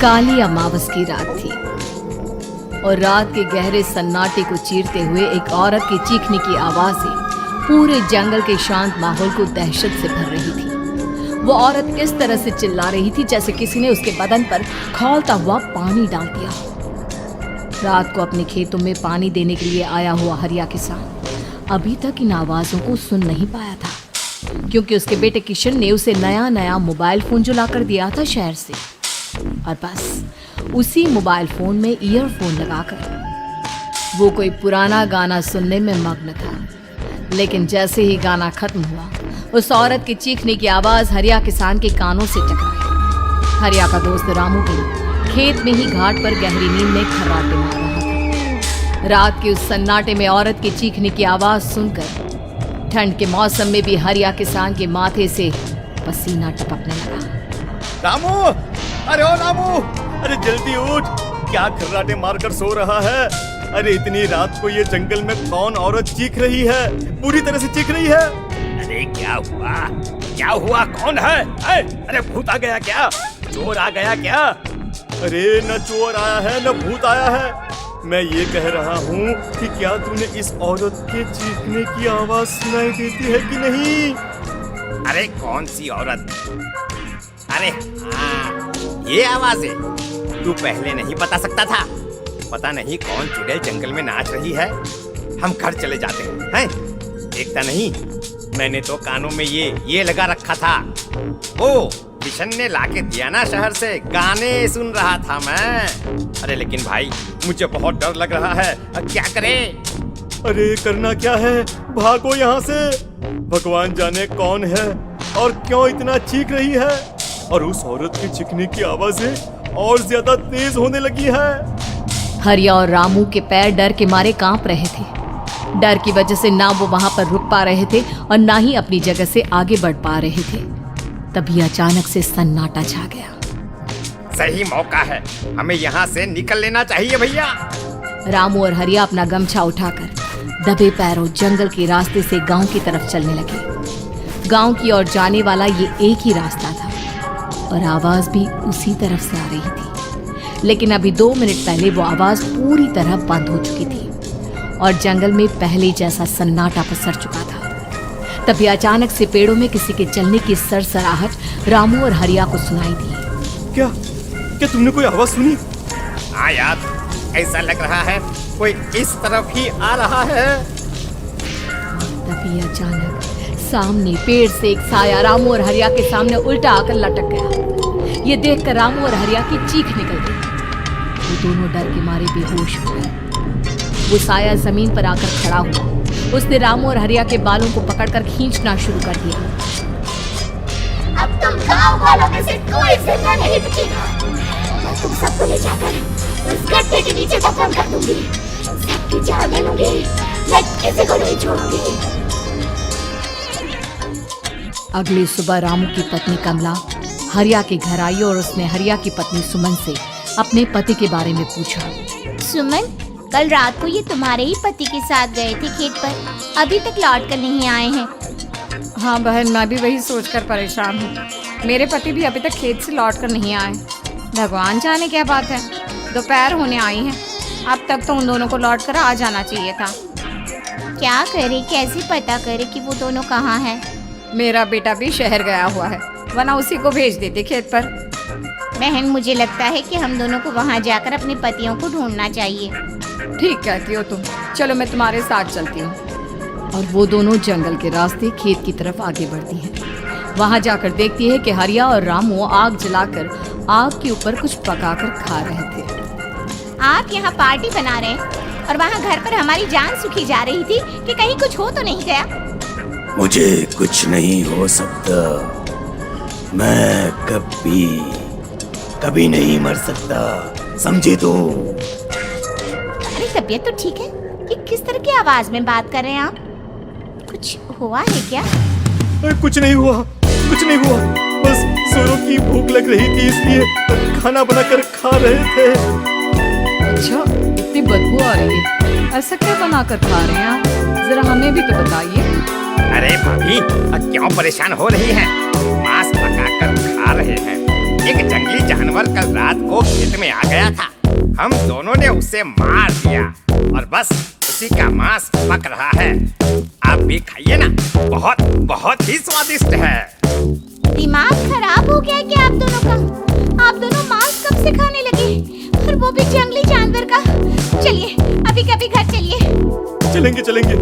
काली अमावस की रात थी और रात के गहरे सन्नाटे को चीरते हुए एक औरत के चीखने की आवाजें पूरे जंगल के शांत माहौल को दहशत से भर रही थी। वो औरत इस तरह से चिल्ला रही थी जैसे किसी ने उसके बदन पर खौलता हुआ पानी डाल दिया हो। रात को अपने खेतों में पानी देने के लिए आया हुआ हरिया किसान अभी तक इन आवाजों को सुन नहीं पाया था, क्योंकि उसके बेटे किशन ने उसे नया मोबाइल फोन जो लाकर दिया था शहर से, और बस उसी मोबाइल फोन में ईयरफोन लगाकर वो कोई पुराना गाना सुनने में मग्न था। लेकिन जैसे ही गाना खत्म हुआ, उस औरत की चीखने की आवाज हरिया किसान के कानों से टकराई। हरिया का दोस्त रामू भी खेत में ही घाट पर गहरी नींद में खर्राटे मार रहा था। रात के उस सन्नाटे में औरत की चीखने की आवाज सुनकर ठंड के मौसम में भी हरिया किसान के माथे से पसीना टपकने लगा। रामू, अरे ओ रामू, अरे जल्दी उठ, क्या खर्राटे मारकर सो रहा है? अरे इतनी रात को ये जंगल में कौन औरत चीख रही है? पूरी तरह से चीख रही है। अरे क्या हुआ? क्या हुआ? कौन है? अरे भूत आ गया क्या? चोर आ गया क्या? अरे न चोर आया है न भूत आया है। मैं ये कह रहा हूँ कि क्या तूने इस औरत के चीखने की आवाज सुनाई देती है कि नहीं? अरे कौन सी औरत? अरे हाँ, ये आवाज है। तू पहले नहीं बता सकता था? पता नहीं कौन चुड़ैल जंगल में नाच रही है। हम घर चले जाते हैं। देखता नहीं, मैंने तो कानों में ये लगा रखा था। ओ किशन ने लाके दिया ना शहर से, गाने सुन रहा था मैं। अरे लेकिन भाई मुझे बहुत डर लग रहा है, क्या करें? अरे करना क्या है, भागो यहाँ से। भगवान जाने कौन है और क्यों इतना चीख रही है, और उस औरत की चीखने की आवाजें और ज्यादा तेज होने लगी है। हरिया और रामू के पैर डर के मारे कांप रहे थे। डर की वजह से ना वो वहां पर रुक पा रहे थे और ना ही अपनी जगह से आगे बढ़ पा रहे थे। तभी अचानक से सन्नाटा छा गया। सही मौका है, हमें यहाँ से निकल लेना चाहिए भैया। रामू और हरिया अपना गमछा उठाकर दबे पैरों जंगल के रास्ते से गांव की तरफ चलने लगे। गांव की ओर जाने वाला ये एक ही रास्ता था और आवाज भी उसी तरफ से आ रही थी। लेकिन अभी 2 मिनट पहले वो आवाज पूरी तरह बंद हो चुकी थी और जंगल में पहले जैसा सन्नाटा पसर चुका था। तभी अचानक से पेड़ों में किसी के चलने की सरसराहट रामू और हरिया को सुनाई दी। क्या तुमने कोई आवाज सुनी? हाँ यार, ऐसा लग रहा है कोई इस तरफ ही आ रहा है। तभी अचानक सामने पेड़ से एक साया रामू और हरिया के सामने उल्टा आकर लटक गया। ये देखकर रामू और हरिया की चीख निकल गई। वो दोनों डर के मारे बेहोश हो गए। वो साया जमीन पर आकर खड़ा हुआ। उसने रामू और हरिया के बालों को पकड़कर खींचना शुरू कर दिया। अब तुम गांव वालों में से कोई जिंदा नहीं बचेगा। मैं तुम सबको ले जाकर उस गड्ढे के नीचे दफन कर दूंगी। सबकी जान ले लूंगी, मैं किसी को नहीं छोड़ूंगी। अगली सुबह रामू की पत्नी कमला हरिया के घर आई और उसने हरिया की पत्नी सुमन से अपने पति के बारे में पूछा। सुमन, कल रात को ये तुम्हारे ही पति के साथ गए थे खेत पर, अभी तक लौट कर नहीं आए हैं। हाँ बहन, मैं भी वही सोचकर परेशान हूँ। मेरे पति भी अभी तक खेत से लौट कर नहीं आए। भगवान जाने क्या बात है, दोपहर होने आई है। अब तक तो उन दोनों को लौट कर आ जाना चाहिए था। क्या करे, कैसे पता करे कि वो दोनों कहाँ हैं? मेरा बेटा भी शहर गया हुआ है, वरना उसी को भेज देते खेत पर। बहन, मुझे लगता है कि हम दोनों को वहाँ जाकर अपने पतियों को ढूंढना चाहिए। ठीक कहती हो तुम, चलो मैं तुम्हारे साथ चलती हूँ। और वो दोनों जंगल के रास्ते खेत की तरफ आगे बढ़ती हैं। वहां जाकर देखती है कि हरिया और रामू आग जलाकर आग के ऊपर कुछ पकाकर खा रहे थे। आप यहाँ पार्टी बना रहे हैं और वहाँ घर पर हमारी जान सुखी जा रही थी कि कहीं कुछ हो तो नहीं गया? मुझे कुछ नहीं हो सकता, मैं कभी नहीं मर सकता, समझे तो? अरे तबीयत तो ठीक है, ये किस तरह की आवाज में बात कर रहे हैं आप? कुछ हुआ है क्या? कुछ नहीं हुआ, बस जोरों की भूख लग रही थी इसलिए खाना बनाकर खा रहे थे। अच्छा, इतनी बदबू आ रही है, ऐसा क्या बनाकर खा रहे हैं आप? जरा हमें भी तो बताइए। अरे भाभी, क्यों परेशान हो रही हैं? मांस पकाकर खा रहे हैं। एक जंगली जानवर जानवर कल रात को खेत में आ गया था। हम दोनों ने उसे मार दिया और बस उसी का मांस पक रहा है। आप भी खाइए ना, बहुत बहुत ही स्वादिष्ट है। दिमाग खराब हो गया है क्या आप दोनों का? आप दोनों मांस कब से खाने लगे, और वो भी जंगली जानवर का? चलिए अभी कभी घर चलिए। चलेंगे चलेंगे,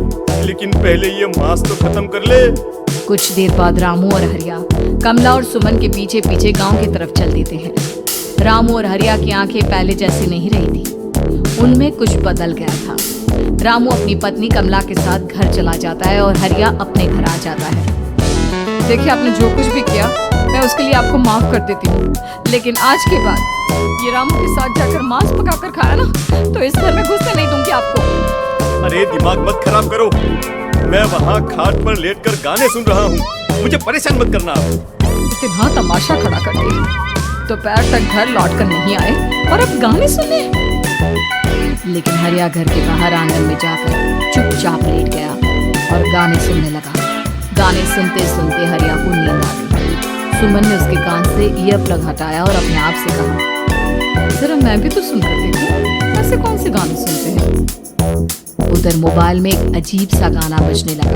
लेकिन पहले ये मांस तो खत्म कर ले। कुछ देर बाद रामू और हरिया कमला और सुमन के पीछे पीछे गांव की तरफ चल देते हैं। रामू और हरिया की आंखें पहले जैसी नहीं रही थी, उनमें कुछ बदल गया था। रामू अपनी पत्नी कमला के साथ घर चला जाता है और हरिया अपने घर आ जाता है। देखिए, आपने जो कुछ भी किया मैं उसके लिए आपको माफ कर देती हूँ, लेकिन आज के बाद ये रामू के साथ जाकर मांस पकाकर खाया ना, तो इस घर में घुसने नहीं दूंगी आपको। अरे दिमाग मत खराब करो, मैं वहाँ खाट पर लेटकर गाने सुन रहा हूँ, मुझे परेशान मत करना। इतना तमाशा खड़ा कर दिया, दोपहर तक घर लौट कर नहीं आए और अब गाने सुने। लेकिन हरिया घर के बाहर आंगन में जाकर चुपचाप लेट गया और गाने सुनने लगा। गाने सुनते सुनते हरिया को नींद आ गई। सुमन ने उसके कान से ईयर प्लग हटाया और अपने आप से कहा, जरा मैं भी तो सुनकर देखूं, ऐसे कौन से गाने सुनते हैं। उधर मोबाइल में एक अजीब सा गाना बजने लगा।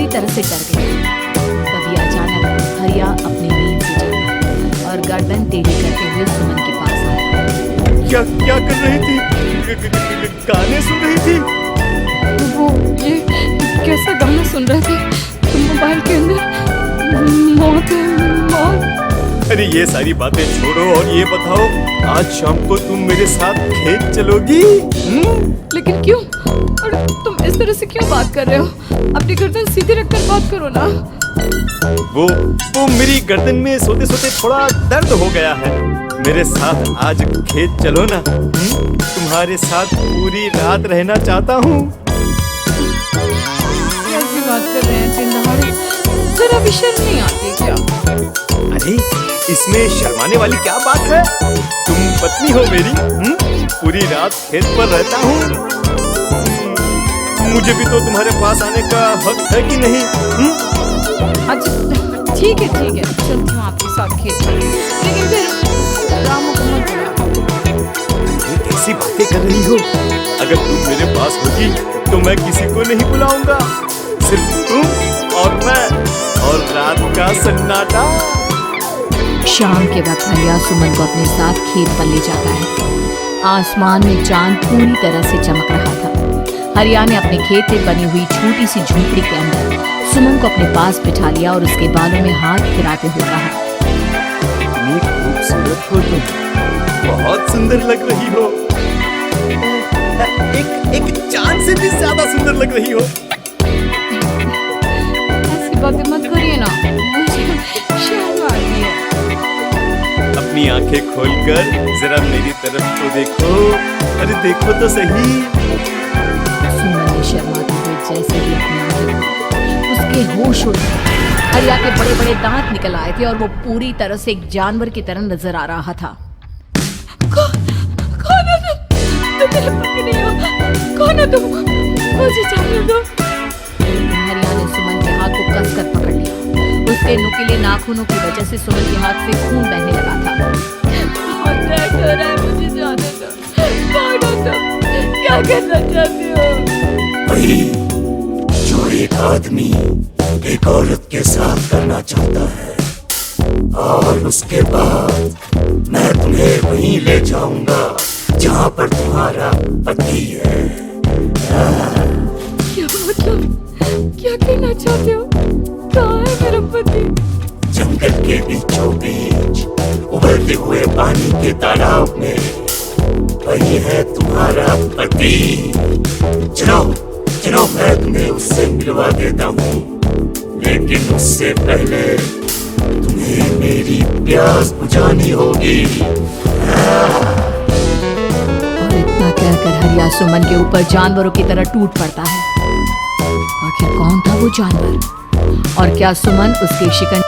तरह से डर गया। तभी अचानक हरिया अपनी नींद से जागा और गर्दन टेढ़ी करते हुए सुमन के पास आया। क्या क्या कर रही थी? गाने सुन रही थी? वो ये कैसा गाना सुन रहे थे? तुम मोबाइल के अंदर मौत है, मौत। अरे ये सारी बातें छोड़ो और ये बताओ, आज शाम को तुम मेरे साथ खेत चलोगी? लेकिन क्यों? और तुम इस तरह से क्यों बात कर रहे हो? अपनी गर्दन सीधी रखकर बात करो ना। वो मेरी गर्दन में सोते सोते थोड़ा दर्द हो गया है। मेरे साथ आज खेत चलो ना, तुम्हारे साथ पूरी रात रहना चाहता हूँ। कैसी बात कर रहे हैं दिन दहाड़े? जरा भी शर्म नहीं आती क्या? अरे इसमें शर्माने वाली क्या बात है? तुम पत्नी हो मेरी, पूरी रात खेत पर रहता हूँ। मुझे भी तो तुम्हारे पास आने का हक है कि नहीं? अच्छा ठीक है चलती हूँ आपके साथ खेत पर, लेकिन फिर रामू को मत बुलाओ। ये कैसी बातें कर रही हो? अगर तुम मेरे पास होगी तो मैं किसी को नहीं बुलाऊंगा, सिर्फ तुम और मैं और रात का सन्नाटा। शाम के वक्त हरिया सुमन को अपने साथ खेत पर ले जाता है। आसमान में चांद पूरी तरह से चमक रहा था। हरिया ने अपने खेत में बनी हुई छोटी सी झोपड़ी के अंदर सुमन को अपने पास बिठा लिया और उसके बालों में हाथ फिराते हुए कहा, इतनी खूबसूरत हो तुम, बहुत सुंदर लग रही हो। एक चांद से भी ज्यादा सुंदर लग रही हो। ऐसी बातें मत करिए ना, मुझे शर्म आती है। अपनी आंखें खोलकर जरा मेरी तरफ तो देखो। अरे देखो तो सही। सुमन ने शर्माते हुए जैसे ही अपनी आंखें खोली, उसके होश उड़ गए। हरिया के बड़े बड़े दांत निकल आए थे और वो पूरी तरह से एक जानवर की तरह नजर आ रहा था। कौन है तुम? मेरे पति नहीं हो। कौन है तुम? मुझे जाने दो। हरिया ने सुमन के हाथ को कसकर पकड़ लिया। उसके नुकीले नाखूनों की वजह से सुमन के हाथ से खून बहने लगा था। बहुत दर्द हो रहा है, मुझे जाने दो। कौन हो तुम? क्या करना चाहते हो? वही जो एक आदमी एक औरत के साथ करना चाहता है, और उसके बाद मैं तुम्हें वहीं ले जाऊंगा जहां पर तुम्हारा पति है। क्या मतलब? क्या कहना चाहते हो? कहाँ है मेरा पति? बीचों बीच उभरते हुए पानी के तालाब में वही है तुम्हारा पति। चलो चलो, मैं तुम्हें उससे मिलवा देता हूँ, लेकिन उससे पहले तुम्हें मेरी प्यास बुझानी होगी। और इतना कहकर हरिया सुमन के ऊपर जानवरों की तरह टूट पड़ता है। आखिर कौन था वो जानवर, और क्या सुमन उसके शिकंजे